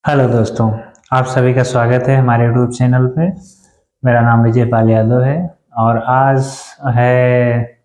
Hello दोस्तों, आप सभी का स्वागत है हमारे यूट्यूब चैनल पे। मेरा नाम विजय पाल यादव है और आज है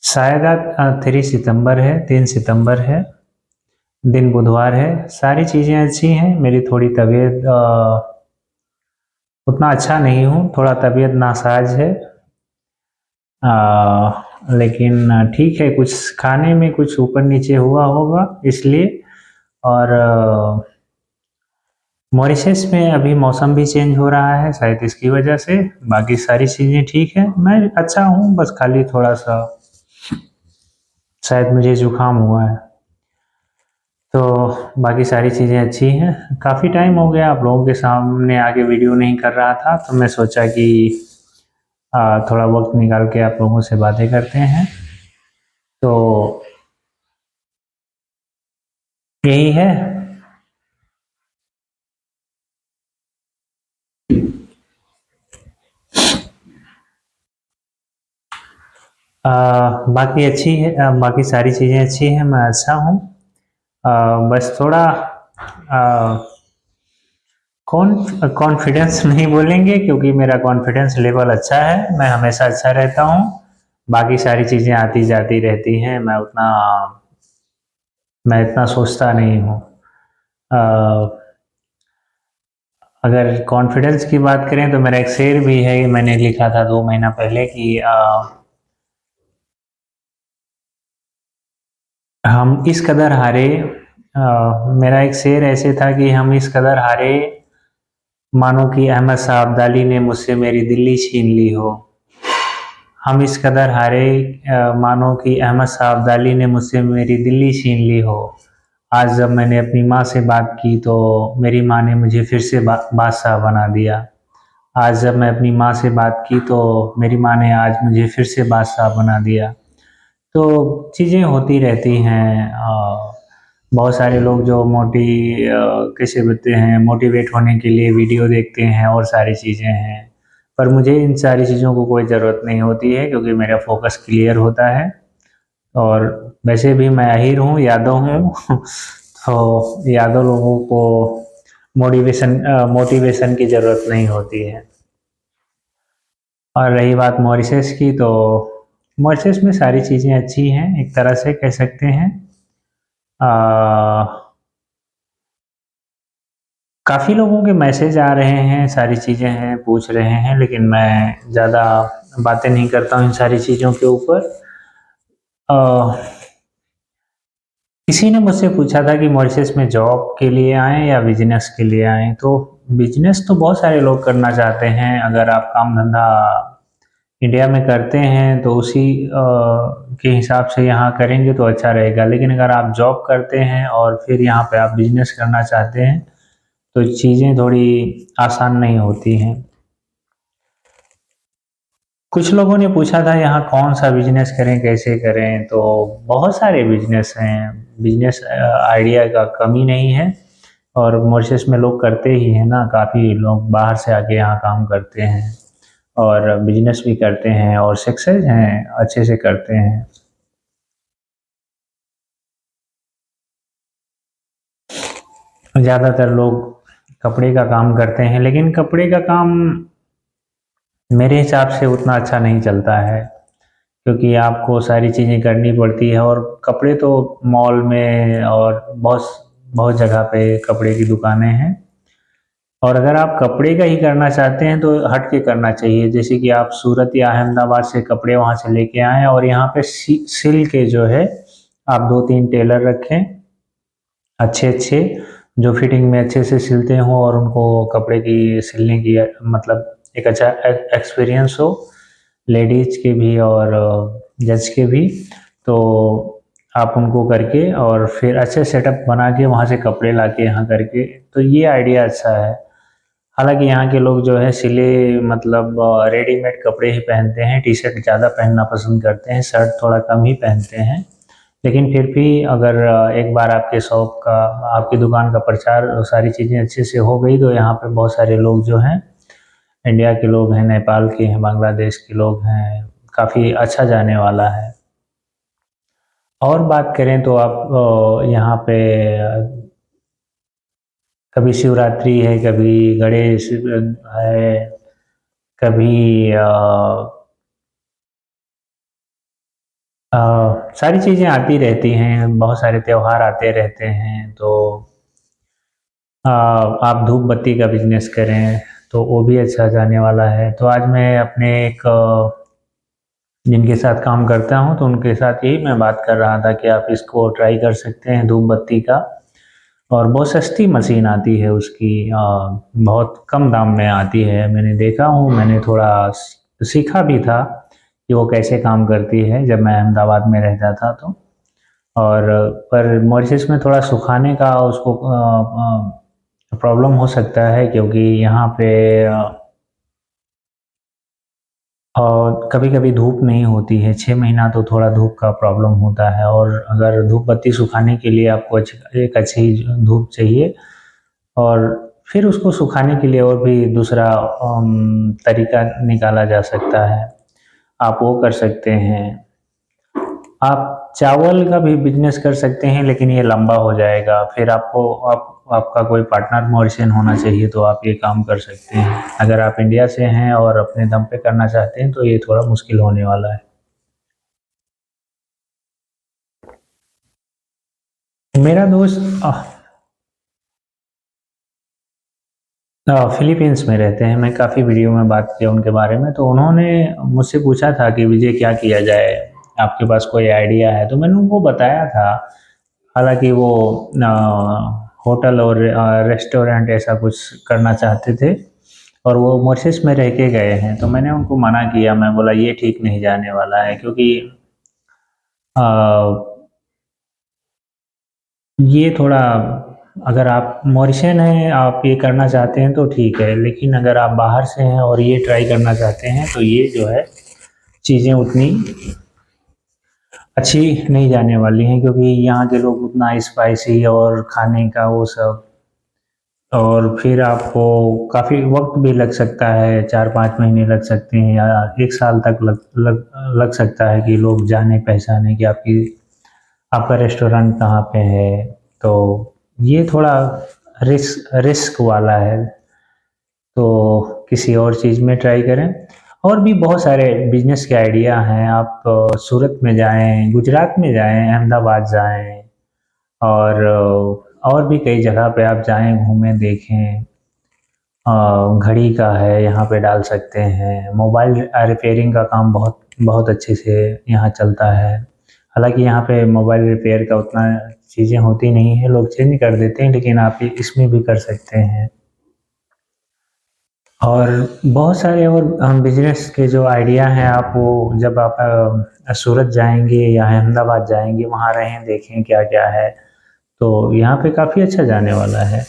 शायद आज 3 सितंबर है। दिन बुधवार है। सारी चीज़ें अच्छी हैं। मेरी थोड़ी तबीयत उतना अच्छा नहीं हूँ, थोड़ा तबीयत नासाज है। लेकिन ठीक है, कुछ खाने में कुछ ऊपर नीचे हुआ होगा इसलिए। और मॉरिशस में अभी मौसम भी चेंज हो रहा है, शायद इसकी वजह से। बाकी सारी चीज़ें ठीक है, मैं अच्छा हूँ, बस खाली थोड़ा सा शायद मुझे जुकाम हुआ है। तो बाकी सारी चीज़ें अच्छी हैं। काफ़ी टाइम हो गया आप लोगों के सामने आके वीडियो नहीं कर रहा था, तो मैं सोचा कि थोड़ा वक्त निकाल के आप लोगों से बातें करते हैं। तो यही है। आ, बाकी अच्छी है, बाकी सारी चीज़ें अच्छी हैं, मैं अच्छा हूँ। बस थोड़ा कॉन्फिडेंस नहीं बोलेंगे, क्योंकि मेरा कॉन्फिडेंस लेवल अच्छा है, मैं हमेशा अच्छा रहता हूँ। बाकी सारी चीज़ें आती जाती रहती हैं, मैं इतना सोचता नहीं हूँ। अ, अगर कॉन्फिडेंस की बात करें तो मेरा एक शेर भी है, मैंने लिखा था 2 महीना पहले कि हम इस कदर हारे। मेरा एक शेर ऐसे था कि हम इस कदर हारे, मानो कि अहमद शाह अब्दाली ने मुझसे मेरी दिल्ली छीन ली हो। हम इस कदर हारे, मानो कि अहमद शाह अब्दाली ने मुझसे मेरी दिल्ली छीन ली हो। आज जब मैंने अपनी माँ से बात की तो मेरी माँ ने मुझे फिर से बादशाह बना दिया। आज जब मैं अपनी माँ से बात की तो मेरी माँ ने आज मुझे फिर से बादशाह बना दिया। तो चीज़ें होती रहती हैं। बहुत सारे लोग जो कैसे बोलते हैं, मोटिवेट होने के लिए वीडियो देखते हैं और सारी चीज़ें हैं। पर मुझे इन सारी चीज़ों को कोई ज़रूरत नहीं होती है, क्योंकि मेरा फोकस क्लियर होता है। और वैसे भी मैं अहीर हूँ, यादव हूँ तो यादव लोगों को मोटिवेशन की ज़रूरत नहीं होती है। और रही बात मॉरिशस की, तो मॉरिशस में सारी चीज़ें अच्छी हैं, एक तरह से कह सकते हैं। काफ़ी लोगों के मैसेज आ रहे हैं, सारी चीज़ें हैं, पूछ रहे हैं, लेकिन मैं ज़्यादा बातें नहीं करता हूँ इन सारी चीज़ों के ऊपर। अ, किसी ने मुझसे पूछा था कि मॉरिशस में जॉब के लिए आएँ या बिज़नेस के लिए आएँ, तो बिज़नेस तो बहुत सारे लोग करना चाहते हैं। अगर आप काम-धंधा इंडिया में करते हैं तो उसी के हिसाब से यहाँ करेंगे तो अच्छा रहेगा। लेकिन अगर आप जॉब करते हैं और फिर यहाँ पे आप बिज़नेस करना चाहते हैं, तो चीज़ें थोड़ी आसान नहीं होती हैं। कुछ लोगों ने पूछा था यहाँ कौन-सा बिज़नेस करें, कैसे करें? तो बहुत सारे बिज़नेस हैं। बिज़नेस आइडिया का कमी नहीं है, और मॉरिशस में लोग करते ही हैं ना, काफ़ी लोग बाहर से आके यहाँ काम करते हैं और बिज़नेस भी करते हैं और सक्सेस हैं, अच्छे से करते हैं। ज़्यादातर लोग कपड़े का काम करते हैं, लेकिन कपड़े का काम मेरे हिसाब से उतना अच्छा नहीं चलता है, क्योंकि आपको सारी चीज़ें करनी पड़ती है। और कपड़े तो मॉल में और बहुत बहुत जगह पे कपड़े की दुकानें हैं। और अगर आप कपड़े का ही करना चाहते हैं तो हट के करना चाहिए, जैसे कि आप सूरत या अहमदाबाद से कपड़े वहाँ से लेके आएँ और यहाँ पे सिल के जो है आप 2-3 टेलर रखें, अच्छे-अच्छे, जो फिटिंग में अच्छे से सिलते हों और उनको कपड़े की सिलने की मतलब एक अच्छा एक्सपीरियंस हो, लेडीज़ के भी और जेंट्स के भी। तो आप उनको करके और फिर अच्छे सेटअप बना के वहाँ से कपड़े लाके यहाँ करके, तो ये आइडिया अच्छा है। हालाँकि यहाँ के लोग जो है सिले मतलब रेडीमेड कपड़े ही पहनते हैं, टी-शर्ट ज़्यादा पहनना पसंद करते हैं, शर्ट थोड़ा कम ही पहनते हैं। लेकिन फिर भी अगर एक बार आपके शॉप का, आपकी दुकान का प्रचार और सारी चीज़ें अच्छे से हो गई, तो यहाँ पे बहुत सारे लोग जो हैं, इंडिया के लोग हैं, नेपाल के हैं, बांग्लादेश के लोग हैं, काफ़ी अच्छा जाने वाला है। और बात करें तो आप यहाँ पे कभी शिवरात्रि है, कभी गणेश है, कभी सारी चीज़ें आती रहती हैं, बहुत सारे त्योहार आते रहते हैं। तो आप धूप बत्ती का बिजनेस करें तो वो भी अच्छा जाने वाला है। तो आज मैं अपने एक जिनके साथ काम करता हूँ तो उनके साथ यही मैं बात कर रहा था कि आप इसको ट्राई कर सकते हैं धूप बत्ती का। और बहुत सस्ती मशीन आती है उसकी, बहुत कम दाम में आती है। मैंने देखा हूँ, मैंने थोड़ा सीखा भी था कि वो कैसे काम करती है जब मैं अहमदाबाद में रहता था तो। और पर मॉरिशस में थोड़ा सुखाने का उसको प्रॉब्लम हो सकता है, क्योंकि यहाँ पे और कभी-कभी धूप नहीं होती है, 6 महीना तो थोड़ा धूप का प्रॉब्लम होता है। और अगर धूप बत्ती सुखाने के लिए आपको एक अच्छी धूप चाहिए, और फिर उसको सुखाने के लिए और भी दूसरा तरीका निकाला जा सकता है। आप वो कर सकते हैं। आप चावल का भी बिजनेस कर सकते हैं, लेकिन ये लंबा हो जाएगा। फिर आपका कोई पार्टनर मॉरिशियन होना चाहिए, तो आप ये काम कर सकते हैं। अगर आप इंडिया से हैं और अपने दम पे करना चाहते हैं तो ये थोड़ा मुश्किल होने वाला है। मेरा दोस्त फिलीपींस में रहते हैं। मैं काफ़ी वीडियो में बात किया उनके बारे में, तो उन्होंने मुझसे पूछा था कि विजय क्या किया जाए, आपके पास कोई आइडिया है? तो मैंने उनको बताया था। हालांकि वो होटल और रेस्टोरेंट ऐसा कुछ करना चाहते थे, और वो मॉरिशस में रह के गए हैं। तो मैंने उनको मना किया, मैं बोला ये ठीक नहीं जाने वाला है, क्योंकि अ, ये थोड़ा, अगर आप मॉरिशियन हैं, आप ये करना चाहते हैं तो ठीक है, लेकिन अगर आप बाहर से हैं और ये ट्राई करना चाहते हैं तो ये जो है चीज़ें उतनी अच्छी नहीं जाने वाली हैं, क्योंकि यहाँ के लोग उतना स्पाइसी और खाने का वो सब, और फिर आपको काफ़ी वक्त भी लग सकता है, 4-5 महीने लग सकते हैं, या 1 साल तक लग सकता है कि लोग जाने पहचाने कि आपका रेस्टोरेंट कहाँ पे है। तो ये थोड़ा रिस्क वाला है। तो किसी और चीज़ में ट्राई करें। और भी बहुत सारे बिजनेस के आइडिया हैं। आप सूरत में जाएं, गुजरात में जाएं, अहमदाबाद जाएं, और भी कई जगह पे आप जाएं, घूमें, देखें। घड़ी का है, यहाँ पे डाल सकते हैं। मोबाइल रिपेयरिंग का काम बहुत बहुत अच्छे से यहाँ चलता है। हालांकि यहाँ पे मोबाइल रिपेयर का उतना चीज़ें होती नहीं है, लोग चेंज कर देते हैं, लेकिन आप इसमें भी कर सकते हैं। और बहुत सारे और बिजनेस के जो आइडिया हैं, आप वो जब आप सूरत जाएंगे या अहमदाबाद जाएंगे, वहाँ रहें, देखें क्या क्या है। तो यहाँ पे काफ़ी अच्छा जाने वाला है।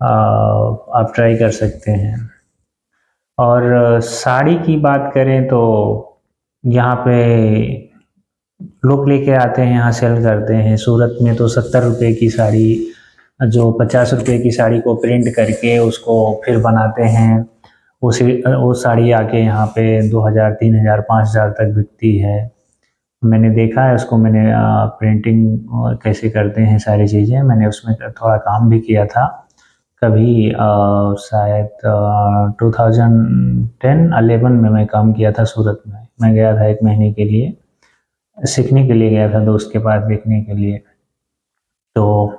आप ट्राई कर सकते हैं। और साड़ी की बात करें तो यहाँ पे लोग लेके आते हैं, यहाँ सेल करते हैं। सूरत में तो 70 रुपये की साड़ी, जो 50 रुपये की साड़ी को प्रिंट करके उसको फिर बनाते हैं, उसी वो साड़ी आके यहाँ पे 2,000, 3,000, 5,000 तक बिकती है। मैंने देखा है उसको, मैंने प्रिंटिंग कैसे करते हैं सारी चीज़ें, मैंने उसमें थोड़ा काम भी किया था कभी, शायद 2010-11 में मैं काम किया था सूरत में। मैं गया था 1 महीने के लिए, सीखने के लिए गया था दोस्त के पास, देखने के लिए। तो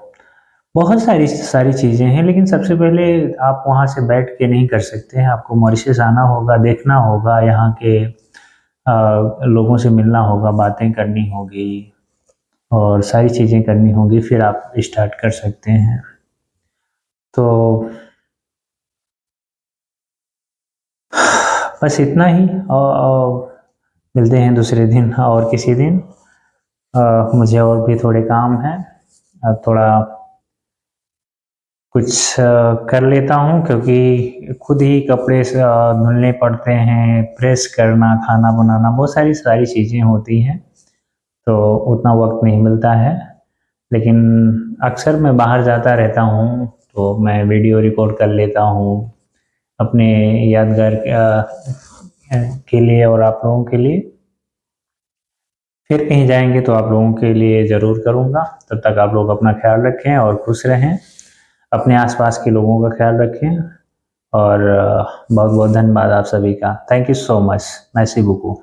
बहुत सारी सारी चीज़ें हैं, लेकिन सबसे पहले आप वहाँ से बैठ के नहीं कर सकते हैं। आपको मॉरिशस आना होगा, देखना होगा, यहाँ के लोगों से मिलना होगा, बातें करनी होगी, और सारी चीज़ें करनी होगी, फिर आप स्टार्ट कर सकते हैं। तो बस इतना ही। और मिलते हैं दूसरे दिन और किसी दिन। मुझे और भी थोड़े काम हैं। थोड़ा कुछ कर लेता हूँ, क्योंकि खुद ही कपड़े धुलने पड़ते हैं, प्रेस करना, खाना बनाना, बहुत सारी सारी चीज़ें होती हैं, तो उतना वक्त नहीं मिलता है। लेकिन अक्सर मैं बाहर जाता रहता हूँ, तो मैं वीडियो रिकॉर्ड कर लेता हूँ अपने यादगार के लिए और आप लोगों के लिए। फिर कहीं जाएंगे तो आप लोगों के लिए ज़रूर करूँगा। तब तक आप लोग अपना ख्याल रखें और खुश रहें। अपने आसपास के लोगों का ख्याल रखें। और बहुत बहुत धन्यवाद आप सभी का। Thank you so much. मैसी बुकू।